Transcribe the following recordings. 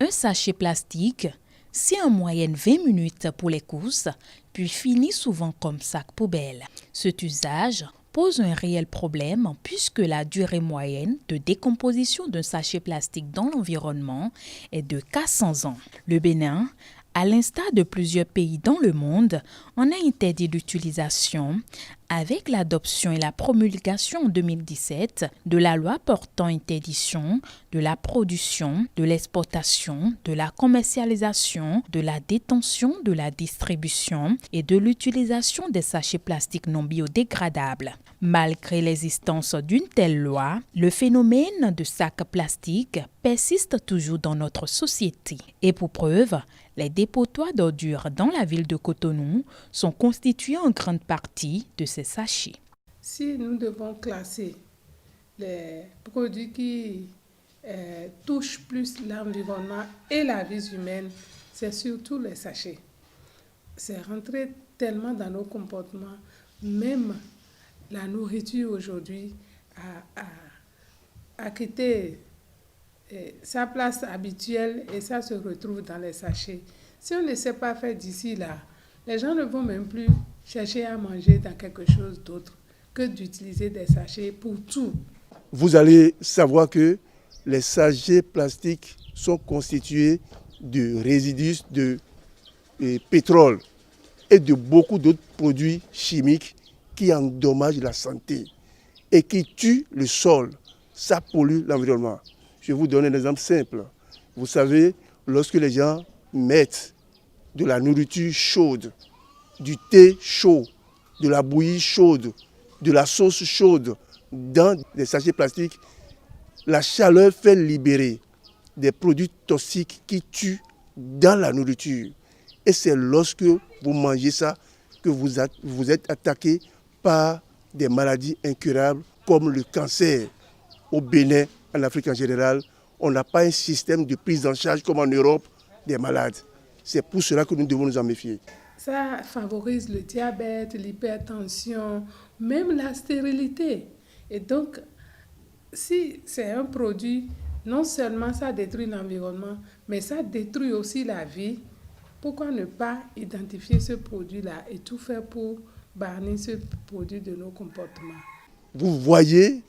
Un sachet plastique, c'est en moyenne 20 minutes pour les courses, puis finit souvent comme sac poubelle. Cet usage pose un réel problème puisque la durée moyenne de décomposition d'un sachet plastique dans l'environnement est de 400 ans. Le Bénin, à l'instar de plusieurs pays dans le monde, en a interdit l'utilisation avec l'adoption et la promulgation en 2017 de la loi portant interdiction de la production, de l'exportation, de la commercialisation, de la détention, de la distribution et de l'utilisation des sachets plastiques non biodégradables. Malgré l'existence d'une telle loi, le phénomène de sacs plastiques persiste toujours dans notre société. Et pour preuve, les dépotoirs d'ordures dans la ville de Cotonou sont constitués en grande partie de ces sachets. Si nous devons classer les produits qui touchent plus l'environnement et la vie humaine, c'est surtout les sachets. C'est rentré tellement dans nos comportements, même la nourriture aujourd'hui a quitté sa place habituelle et ça se retrouve dans les sachets. Si on ne sait pas faire d'ici là, les gens ne vont même plus chercher à manger dans quelque chose d'autre que d'utiliser des sachets pour tout. Vous allez savoir que les sachets plastiques sont constitués de résidus de pétrole et de beaucoup d'autres produits chimiques qui endommagent la santé et qui tuent le sol. Ça pollue l'environnement. Je vais vous donner un exemple simple. Vous savez, lorsque les gens mettent de la nourriture chaude, du thé chaud, de la bouillie chaude, de la sauce chaude dans des sachets plastiques, la chaleur fait libérer des produits toxiques qui tuent dans la nourriture. Et c'est lorsque vous mangez ça que vous êtes attaqué par des maladies incurables comme le cancer. Au Bénin, en Afrique en général, on n'a pas un système de prise en charge comme en Europe des malades. C'est pour cela que nous devons nous en méfier. Ça favorise le diabète, l'hypertension, même la stérilité. Et donc, si c'est un produit, non seulement ça détruit l'environnement, mais ça détruit aussi la vie, pourquoi ne pas identifier ce produit-là et tout faire pour bannir ce produit de nos comportements? Vous voyez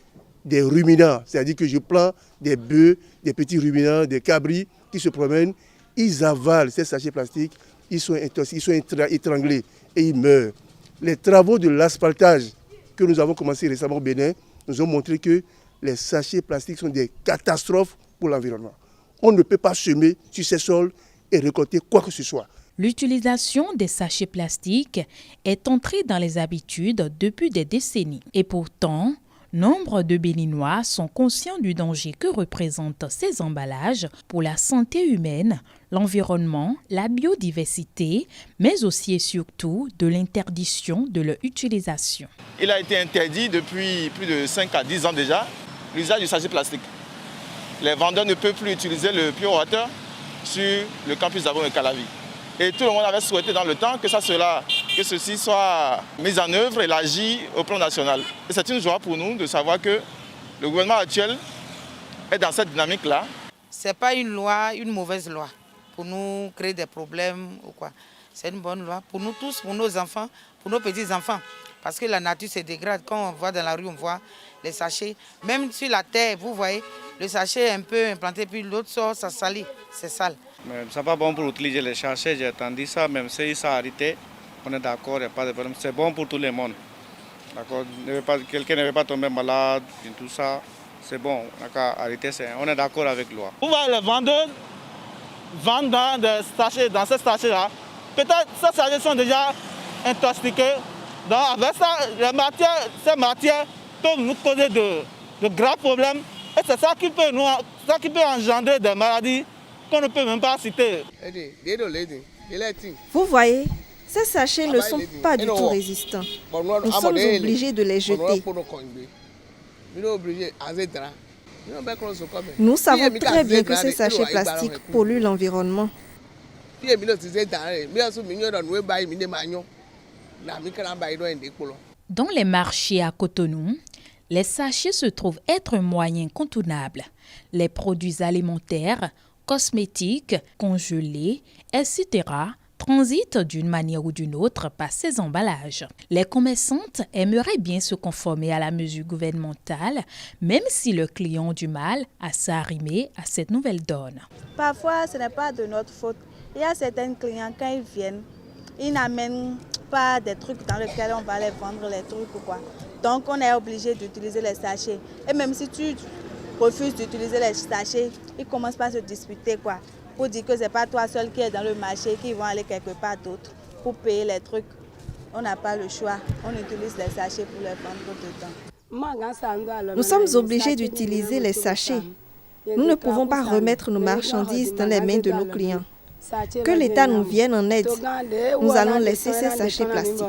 des ruminants, c'est-à-dire que je prends des bœufs, des petits ruminants, des cabris qui se promènent, ils avalent ces sachets plastiques, ils sont intoxiqués, ils sont étranglés et ils meurent. Les travaux de l'asphaltage que nous avons commencé récemment au Bénin nous ont montré que les sachets plastiques sont des catastrophes pour l'environnement. On ne peut pas semer sur ces sols et récolter quoi que ce soit. L'utilisation des sachets plastiques est entrée dans les habitudes depuis des décennies. Et pourtant, nombre de Béninois sont conscients du danger que représentent ces emballages pour la santé humaine, l'environnement, la biodiversité, mais aussi et surtout de l'interdiction de leur utilisation. Il a été interdit depuis plus de 5 à 10 ans déjà, l'usage du sachet plastique. Les vendeurs ne peuvent plus utiliser le pure water sur le campus d'Abom et Calavi. Et tout le monde avait souhaité dans le temps que ceci soit mis en œuvre et élargi au plan national. Et c'est une joie pour nous de savoir que le gouvernement actuel est dans cette dynamique-là. Ce n'est pas une loi, une mauvaise loi pour nous créer des problèmes ou quoi. C'est une bonne loi pour nous tous, pour nos enfants, pour nos petits-enfants. Parce que la nature se dégrade. Quand on va dans la rue, on voit les sachets. Même sur la terre, vous voyez, le sachet est un peu implanté, puis l'autre sort, ça salit, c'est sale. C'est pas bon pour utiliser les sachets, j'ai entendu ça, même si ça a arrêté, on est d'accord, il n'y a pas de problème. C'est bon pour tout le monde. D'accord, quelqu'un ne veut pas tomber malade, et tout ça, c'est bon, arrêter, on est d'accord avec la loi. Vous voyez les vendeurs vendent dans ces sachets-là. Peut-être ces sachets sont déjà intoxiqués. Donc avec ça, ces matières peuvent nous causer de graves problèmes. Et c'est ça qui peut engendrer des maladies qu'on ne peut même pas citer. Vous voyez, ces sachets ne sont pas du tout résistants. Nous sommes obligés de les jeter. Nous savons très bien que ces sachets plastiques polluent l'environnement. Dans les marchés à Cotonou, les sachets se trouvent être un moyen incontournable. Les produits alimentaires cosmétiques, congelés, etc. transitent d'une manière ou d'une autre par ces emballages. Les commerçantes aimeraient bien se conformer à la mesure gouvernementale, même si le client a du mal à s'arrimer à cette nouvelle donne. Parfois, ce n'est pas de notre faute. Il y a certains clients, quand ils viennent, ils n'amènent pas des trucs dans lesquels on va les vendre les trucs ou quoi. Donc, on est obligé d'utiliser les sachets. Et même si tu refuses d'utiliser les sachets, ils commencent par se disputer, quoi. Pour dire que ce n'est pas toi seul qui est dans le marché, qui vont aller quelque part d'autre pour payer les trucs. On n'a pas le choix. On utilise les sachets pour les vendre dedans. Nous sommes obligés d'utiliser les sachets. Nous ne pouvons pas remettre nos marchandises dans les mains de nos clients. Que l'État nous vienne en aide. Nous allons laisser ces sachets plastiques.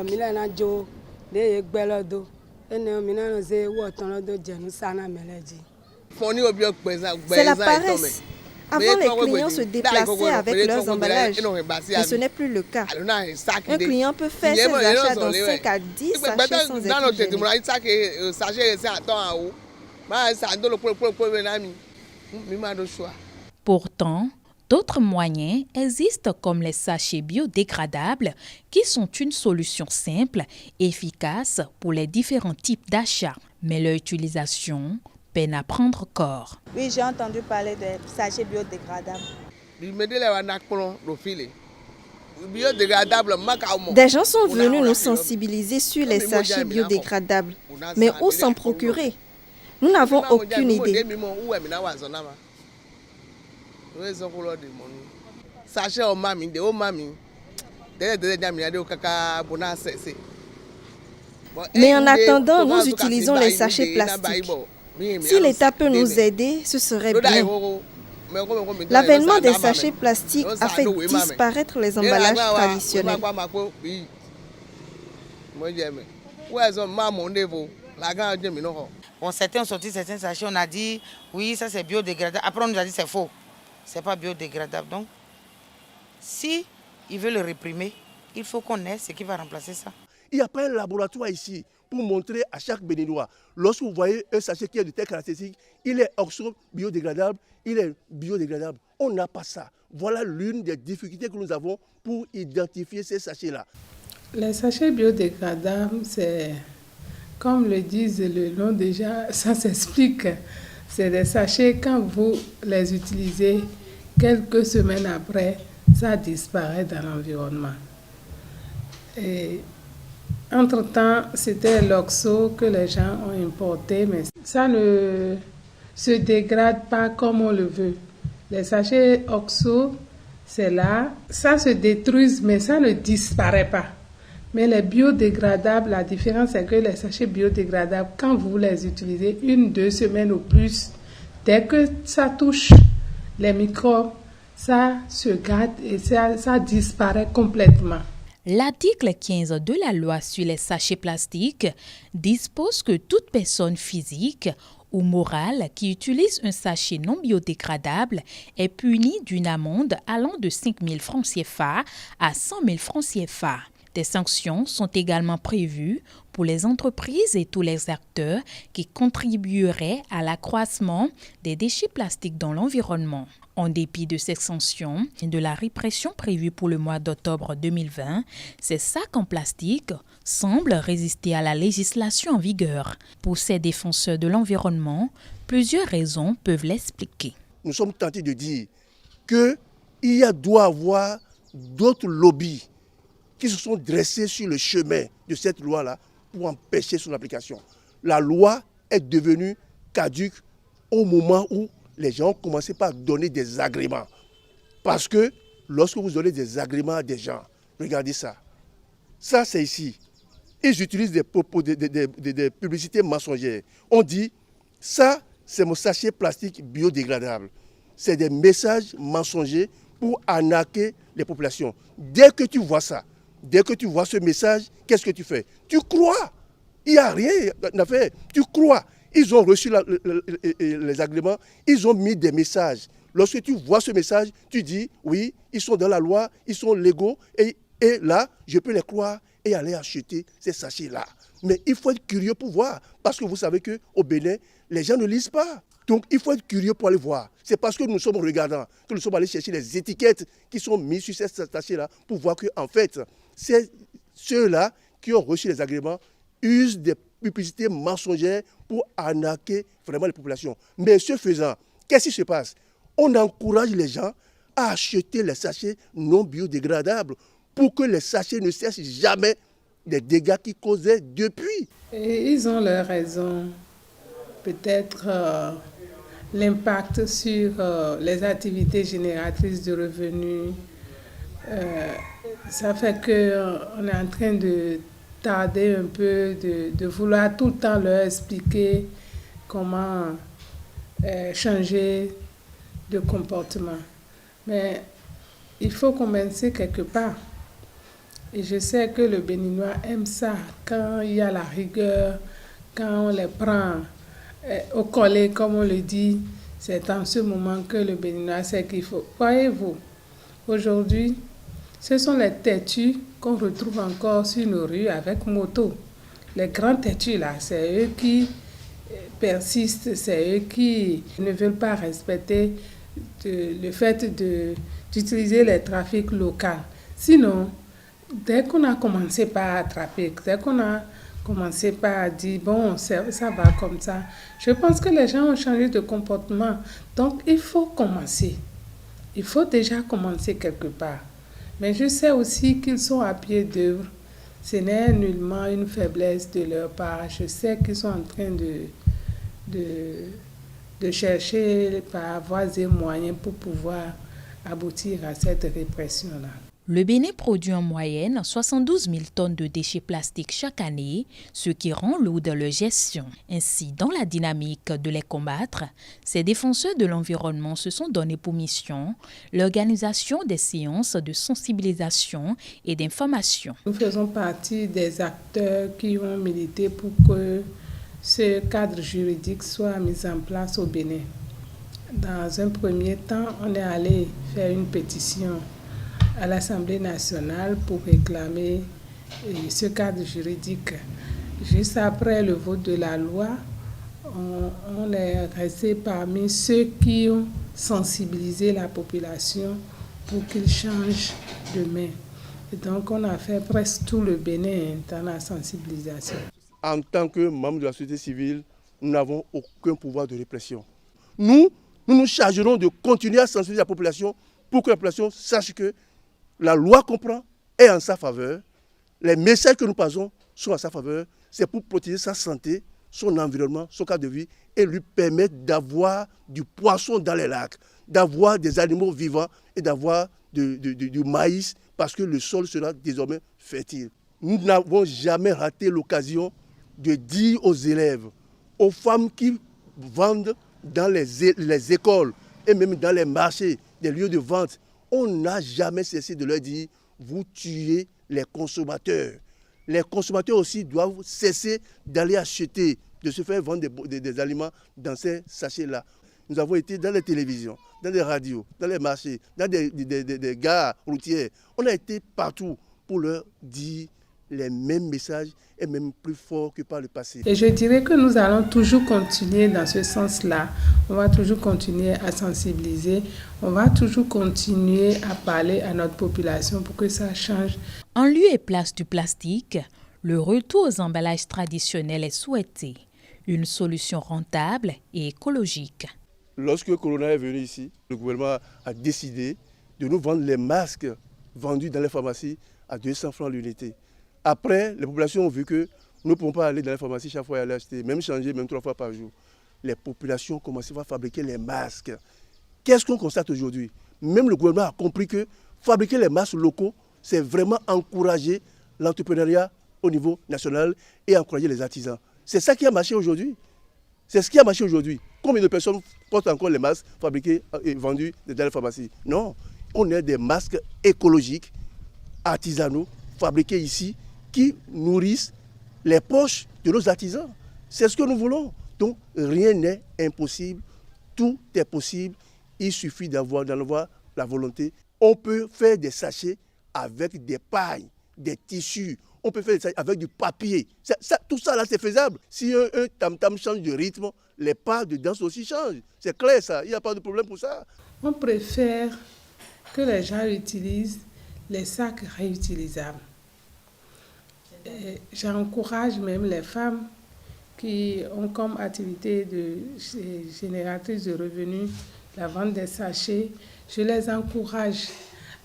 C'est la paresse. Avant, les clients se déplaçaient avec leurs emballages, mais ce n'est plus le cas. Un client peut faire ses achats dans 5 à 10 sachets sans être gêné. Pourtant, d'autres moyens existent comme les sachets biodégradables qui sont une solution simple et efficace pour les différents types d'achats. Mais leur utilisation peine à prendre corps. Oui, j'ai entendu parler des sachets biodégradables. Des gens sont venus nous sensibiliser sur les sachets biodégradables, mais où s'en procurer? Nous n'avons aucune idée. Mais en attendant, nous utilisons les sachets plastiques. Si l'État peut nous aider, ce serait bien. L'avènement des sachets plastiques a fait disparaître les emballages traditionnels. Bon, certains ont sorti certains sachets, on a dit oui, ça c'est biodégradable. Après on nous a dit c'est faux, c'est pas biodégradable. Donc, si il veut le réprimer, il faut qu'on ait ce qui va remplacer ça. Il n'y a pas un laboratoire ici pour montrer à chaque Béninois, lorsque vous voyez un sachet qui est de telle caractéristique, il est oxo-biodégradable, il est biodégradable. On n'a pas ça. Voilà l'une des difficultés que nous avons pour identifier ces sachets-là. Les sachets biodégradables, c'est, comme le disent le nom déjà, ça s'explique. C'est des sachets, quand vous les utilisez, quelques semaines après, ça disparaît dans l'environnement. Et entre-temps, c'était l'oxo que les gens ont importé, mais ça ne se dégrade pas comme on le veut. Les sachets oxo, c'est là, ça se détruit, mais ça ne disparaît pas. Mais les biodégradables, la différence c'est que les sachets biodégradables, quand vous les utilisez 1-2 semaines ou plus, dès que ça touche les microbes, ça se gâte et ça disparaît complètement. L'article 15 de la loi sur les sachets plastiques dispose que toute personne physique ou morale qui utilise un sachet non biodégradable est punie d'une amende allant de 5 000 francs CFA à 100 000 francs CFA. Des sanctions sont également prévues pour les entreprises et tous les acteurs qui contribueraient à l'accroissement des déchets plastiques dans l'environnement. En dépit de ces sanctions et de la répression prévue pour le mois d'octobre 2020, ces sacs en plastique semblent résister à la législation en vigueur. Pour ces défenseurs de l'environnement, plusieurs raisons peuvent l'expliquer. Nous sommes tentés de dire qu'il doit y avoir d'autres lobbies qui se sont dressés sur le chemin de cette loi-là pour empêcher son application. La loi est devenue caduque au moment où les gens ont commencé par donner des agréments. Parce que lorsque vous donnez des agréments à des gens, regardez ça. Ça, c'est ici. Ils utilisent des publicités mensongères. On dit, ça, c'est mon sachet plastique biodégradable. C'est des messages mensongers pour arnaquer les populations. Dès que tu vois ça, dès que tu vois ce message, qu'est-ce que tu fais? Tu crois. Il n'y a rien à faire. Tu crois. Ils ont reçu les agréments, ils ont mis des messages. Lorsque tu vois ce message, tu dis, oui, ils sont dans la loi, ils sont légaux, et là, je peux les croire et aller acheter ces sachets-là. Mais il faut être curieux pour voir, parce que vous savez qu'au Bénin, les gens ne lisent pas. Donc il faut être curieux pour aller voir. C'est parce que nous sommes regardants que nous sommes allés chercher les étiquettes qui sont mises sur ces sachets-là pour voir qu'en fait, c'est ceux-là qui ont reçu les agréments usent des publicités mensongères pour arnaquer vraiment les populations. Mais ce faisant, qu'est-ce qui se passe? On encourage les gens à acheter les sachets non biodégradables pour que les sachets ne cessent jamais des dégâts qu'ils causaient depuis. Et ils ont leur raison. Peut-être l'impact sur les activités génératrices de revenus. Ça fait qu'on est en train de tarder un peu, de vouloir tout le temps leur expliquer comment changer de comportement. Mais il faut commencer quelque part. Et je sais que le Béninois aime ça, quand il y a la rigueur, quand on les prend au collet, comme on le dit, c'est en ce moment que le Béninois sait qu'il faut. Voyez-vous, aujourd'hui, ce sont les têtus qu'on retrouve encore sur nos rues avec moto. Les grands têtus là, c'est eux qui persistent, c'est eux qui ne veulent pas respecter le fait d'utiliser les trafics locaux. Sinon, dès qu'on a commencé par attraper, dès qu'on a commencé par dire, bon, ça va comme ça, je pense que les gens ont changé de comportement. Donc, il faut commencer. Il faut déjà commencer quelque part. Mais je sais aussi qu'ils sont à pied d'œuvre. Ce n'est nullement une faiblesse de leur part. Je sais qu'ils sont en train de chercher par voies et moyens pour pouvoir aboutir à cette répression-là. Le Bénin produit en moyenne 72 000 tonnes de déchets plastiques chaque année, ce qui rend lourde leur gestion. Ainsi, dans la dynamique de les combattre, ces défenseurs de l'environnement se sont donné pour mission l'organisation des séances de sensibilisation et d'information. Nous faisons partie des acteurs qui ont milité pour que ce cadre juridique soit mis en place au Bénin. Dans un premier temps, on est allé faire une pétition à l'Assemblée nationale pour réclamer ce cadre juridique. Juste après le vote de la loi, on est resté parmi ceux qui ont sensibilisé la population pour qu'ils changent de main. Et donc on a fait presque tout le Bénin dans la sensibilisation. En tant que membres de la société civile, nous n'avons aucun pouvoir de répression. Nous nous chargerons de continuer à sensibiliser la population pour que la population sache que la loi qu'on prend est en sa faveur. Les messages que nous passons sont en sa faveur. C'est pour protéger sa santé, son environnement, son cadre de vie et lui permettre d'avoir du poisson dans les lacs, d'avoir des animaux vivants et d'avoir du maïs parce que le sol sera désormais fertile. Nous n'avons jamais raté l'occasion de dire aux élèves, aux femmes qui vendent dans les écoles et même dans les marchés, des lieux de vente, on n'a jamais cessé de leur dire, vous tuez les consommateurs. Les consommateurs aussi doivent cesser d'aller acheter, de se faire vendre des aliments dans ces sachets-là. Nous avons été dans les télévisions, dans les radios, dans les marchés, dans des gares routières. On a été partout pour leur dire les mêmes messages et même plus forts que par le passé. Et je dirais que nous allons toujours continuer dans ce sens-là. On va toujours continuer à sensibiliser. On va toujours continuer à parler à notre population pour que ça change. En lieu et place du plastique, le retour aux emballages traditionnels est souhaité. Une solution rentable et écologique. Lorsque Corona est venu ici, le gouvernement a décidé de nous vendre les masques vendus dans les pharmacies à 200 francs l'unité. Après, les populations ont vu que nous ne pouvons pas aller dans les pharmacies chaque fois et aller acheter, même changer, même 3 fois par jour. Les populations ont commencé à fabriquer les masques. Qu'est-ce qu'on constate aujourd'hui? Même le gouvernement a compris que fabriquer les masques locaux, c'est vraiment encourager l'entrepreneuriat au niveau national et encourager les artisans. C'est ça qui a marché aujourd'hui. C'est ce qui a marché aujourd'hui. Combien de personnes portent encore les masques fabriqués et vendus dans les pharmacies? Non, on a des masques écologiques, artisanaux, fabriqués ici, qui nourrissent les poches de nos artisans. C'est ce que nous voulons. Donc rien n'est impossible, tout est possible. Il suffit d'en avoir la volonté. On peut faire des sachets avec des pailles, des tissus. On peut faire des sachets avec du papier. Tout ça là, c'est faisable. Si un tam-tam change de rythme, les pas de danse aussi changent. C'est clair ça, il n'y a pas de problème pour ça. On préfère que les gens utilisent les sacs réutilisables. J'encourage même les femmes qui ont comme activité génératrice de revenus la vente des sachets. Je les encourage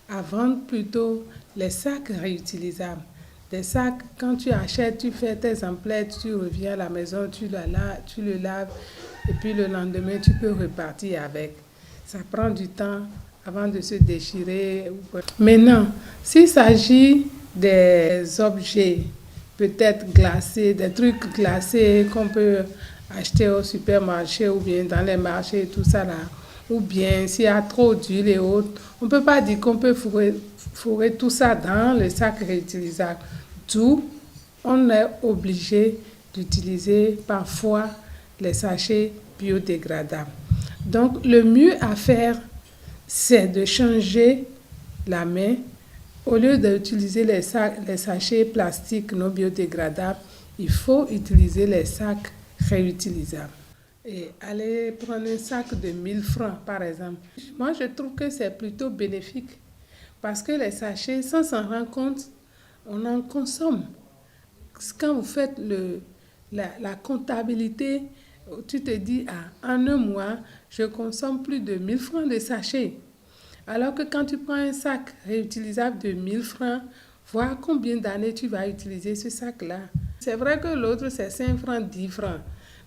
à vendre plutôt les sacs réutilisables. Des sacs, quand tu achètes, tu fais tes emplettes, tu reviens à la maison, tu le laves et puis le lendemain, tu peux repartir avec. Ça prend du temps avant de se déchirer. Maintenant, s'il s'agit des objets peut-être glacés, des trucs glacés qu'on peut acheter au supermarché ou bien dans les marchés et tout ça là, ou bien s'il y a trop d'huile et autres, on ne peut pas dire qu'on peut fourrer tout ça dans le sac réutilisable. D'où on est obligé d'utiliser parfois les sachets biodégradables. Donc le mieux à faire, c'est de changer la main. Au lieu d'utiliser les sachets plastiques non biodégradables, il faut utiliser les sacs réutilisables. Et aller prendre un sac de 1000 francs, par exemple. Moi, je trouve que c'est plutôt bénéfique parce que les sachets, sans s'en rendre compte, on en consomme. Quand vous faites la comptabilité, tu te dis, en un mois, je consomme plus de 1000 francs de sachets. Alors que quand tu prends un sac réutilisable de 1000 francs, vois combien d'années tu vas utiliser ce sac-là. C'est vrai que l'autre, c'est 5 francs, 10 francs.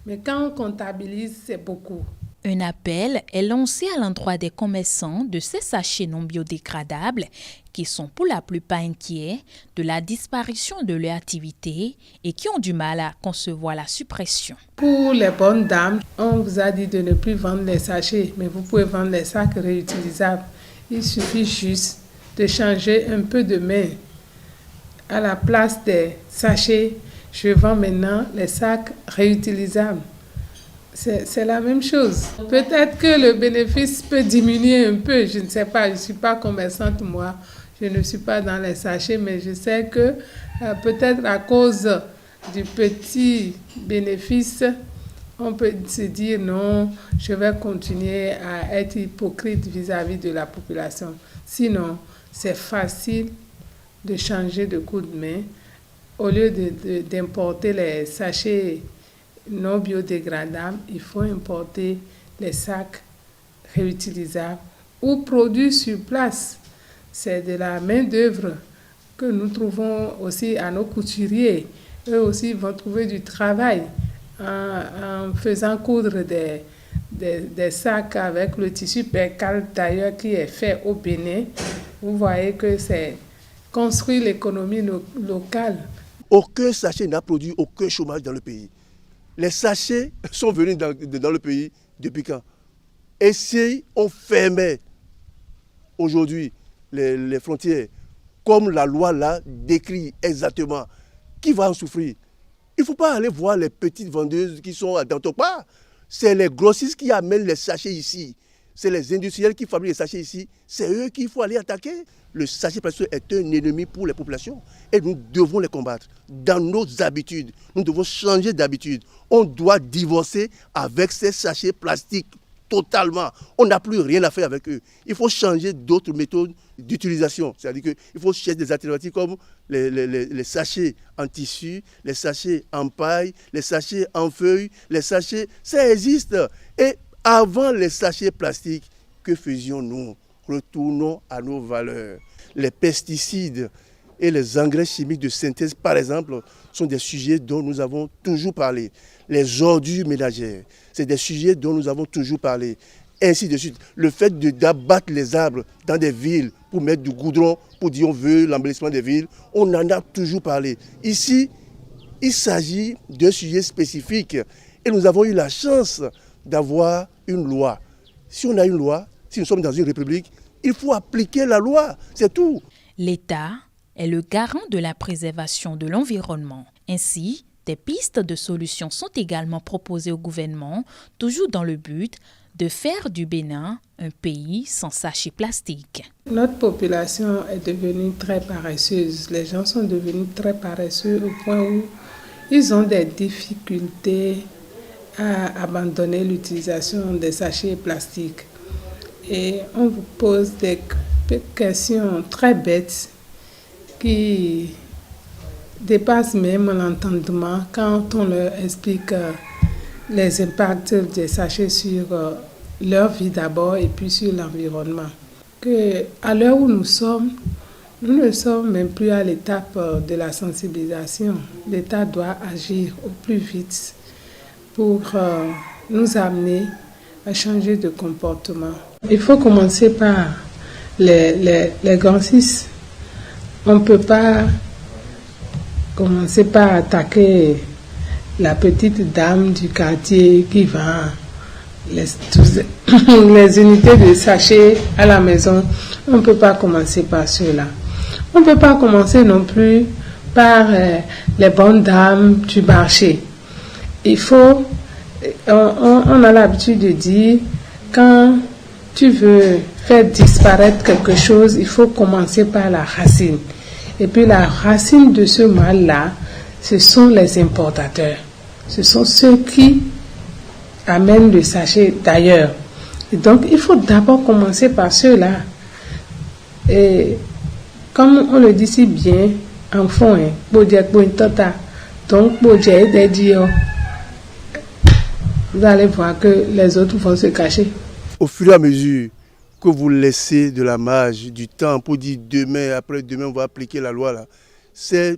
Mais quand on comptabilise, c'est beaucoup. Un appel est lancé à l'endroit des commerçants de ces sachets non biodégradables qui sont pour la plupart inquiets de la disparition de leur activité et qui ont du mal à concevoir la suppression. Pour les bonnes dames, on vous a dit de ne plus vendre les sachets, mais vous pouvez vendre les sacs réutilisables. Il suffit juste de changer un peu de main. À la place des sachets, je vends maintenant les sacs réutilisables. C'est la même chose. Peut-être que le bénéfice peut diminuer un peu, je ne sais pas, je ne suis pas commerçante moi, je ne suis pas dans les sachets, mais je sais que peut-être à cause du petit bénéfice, on peut se dire non, je vais continuer à être hypocrite vis-à-vis de la population. Sinon, c'est facile de changer de coup de main. Au lieu d'importer les sachets non biodégradables, il faut importer les sacs réutilisables ou produits sur place. C'est de la main-d'œuvre que nous trouvons aussi à nos couturiers. Eux aussi vont trouver du travail en faisant coudre des sacs avec le tissu percale d'ailleurs qui est fait au Bénin. Vous voyez que c'est construire l'économie locale. Aucun sachet n'a produit aucun chômage dans le pays. Les sachets sont venus dans le pays depuis quand? Et si on fermait aujourd'hui les frontières, comme la loi là décrit exactement, qui va en souffrir? Il ne faut pas aller voir les petites vendeuses qui sont dans ton pas. C'est les grossistes qui amènent les sachets ici. C'est les industriels qui fabriquent les sachets ici. C'est eux qu'il faut aller attaquer. Le sachet plastique est un ennemi pour les populations et nous devons les combattre. Dans nos habitudes, nous devons changer d'habitude. On doit divorcer avec ces sachets plastiques totalement. On n'a plus rien à faire avec eux. Il faut changer d'autres méthodes d'utilisation. C'est-à-dire qu'il faut chercher des alternatives comme les sachets en tissu, les sachets en paille, les sachets en feuilles, les sachets, ça existe. Et avant les sachets plastiques, que faisions-nous? Retournons à nos valeurs. Les pesticides et les engrais chimiques de synthèse, par exemple, sont des sujets dont nous avons toujours parlé. Les ordures ménagères, c'est des sujets dont nous avons toujours parlé. Ainsi de suite. Le fait d'abattre les arbres dans des villes pour mettre du goudron, pour dire on veut l'embellissement des villes, on en a toujours parlé. Ici, il s'agit d'un sujet spécifique et nous avons eu la chance d'avoir une loi. Si on a une loi, si nous sommes dans une république, il faut appliquer la loi, c'est tout. L'État est le garant de la préservation de l'environnement. Ainsi, des pistes de solutions sont également proposées au gouvernement, toujours dans le but de faire du Bénin un pays sans sachets plastiques. Notre population est devenue très paresseuse. Les gens sont devenus très paresseux au point où ils ont des difficultés à abandonner l'utilisation des sachets plastiques. Et on vous pose des questions très bêtes qui dépassent même l'entendement quand on leur explique les impacts des sachets sur leur vie d'abord et puis sur l'environnement. À l'heure où nous ne sommes même plus à l'étape de la sensibilisation. L'État doit agir au plus vite pour nous amener à changer de comportement. Il faut commencer par les grands six. On ne peut pas commencer par attaquer la petite dame du quartier qui vend les unités de sachets à la maison. On ne peut pas commencer par cela. On ne peut pas commencer non plus par les bonnes dames du marché. On a l'habitude de dire, quand tu veux faire disparaître quelque chose, il faut commencer par la racine. Et puis la racine de ce mal-là, ce sont les importateurs. Ce sont ceux qui amènent le sachet d'ailleurs. Et donc, il faut d'abord commencer par ceux-là. Et comme on le dit si bien, en fond, donc, vous allez voir que les autres vont se cacher. Au fur et à mesure que vous laissez de la marge, du temps pour dire demain, après-demain, on va appliquer la loi, là, ces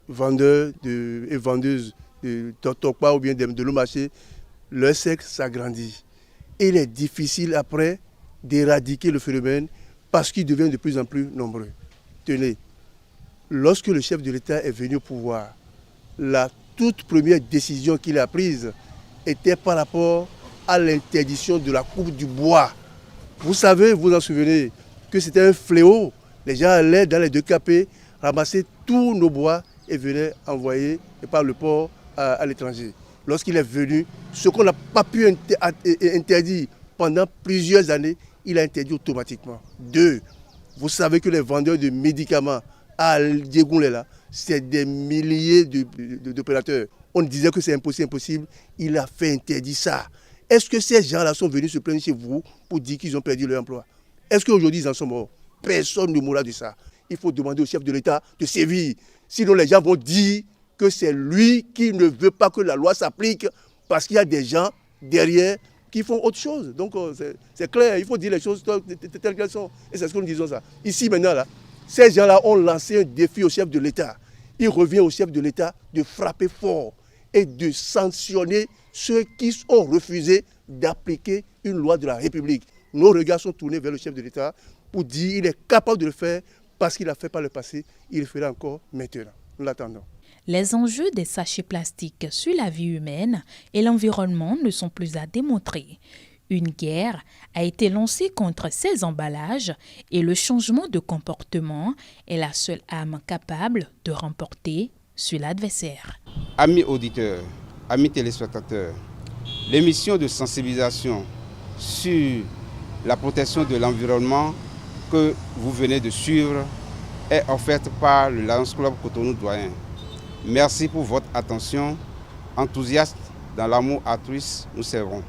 vendeurs et vendeuses de Tokpa ou bien de l'eau marché, leur cercle s'agrandit. Et il est difficile après d'éradiquer le phénomène parce qu'il devient de plus en plus nombreux. Tenez, lorsque le chef de l'État est venu au pouvoir, la toute première décision qu'il a prise était par rapport à l'interdiction de la coupe du bois. Vous savez, vous en souvenez, que c'était un fléau. Les gens allaient dans les 2 capés, ramasser tous nos bois et venaient envoyer par le port à l'étranger. Lorsqu'il est venu, ce qu'on n'a pas pu interdire pendant plusieurs années, il a interdit automatiquement. 2, vous savez que les vendeurs de médicaments à Diegouléla, c'est des milliers d'opérateurs. On disait que c'est impossible, il a fait interdire ça. Est-ce que ces gens-là sont venus se plaindre chez vous pour dire qu'ils ont perdu leur emploi? Est-ce qu'aujourd'hui ils en sont morts? Personne ne mourra de ça. Il faut demander au chef de l'État de sévir. Sinon les gens vont dire que c'est lui qui ne veut pas que la loi s'applique parce qu'il y a des gens derrière qui font autre chose. Donc c'est clair, il faut dire les choses telles qu'elles sont. Et c'est ce que nous disons ça. Ici maintenant, là, ces gens-là ont lancé un défi au chef de l'État. Il revient au chef de l'État de frapper fort et de sanctionner ceux qui ont refusé d'appliquer une loi de la République. Nos regards sont tournés vers le chef de l'État pour dire qu'il est capable de le faire parce qu'il l'a fait par le passé, il le fera encore maintenant. Nous l'attendons. Les enjeux des sachets plastiques sur la vie humaine et l'environnement ne sont plus à démontrer. Une guerre a été lancée contre ces emballages et le changement de comportement est la seule arme capable de remporter sur l'adversaire. Amis auditeurs, amis téléspectateurs, l'émission de sensibilisation sur la protection de l'environnement que vous venez de suivre est offerte par le Lions Club Cotonou Doyen. Merci pour votre attention. Enthousiastes dans l'amour altruiste, nous servons.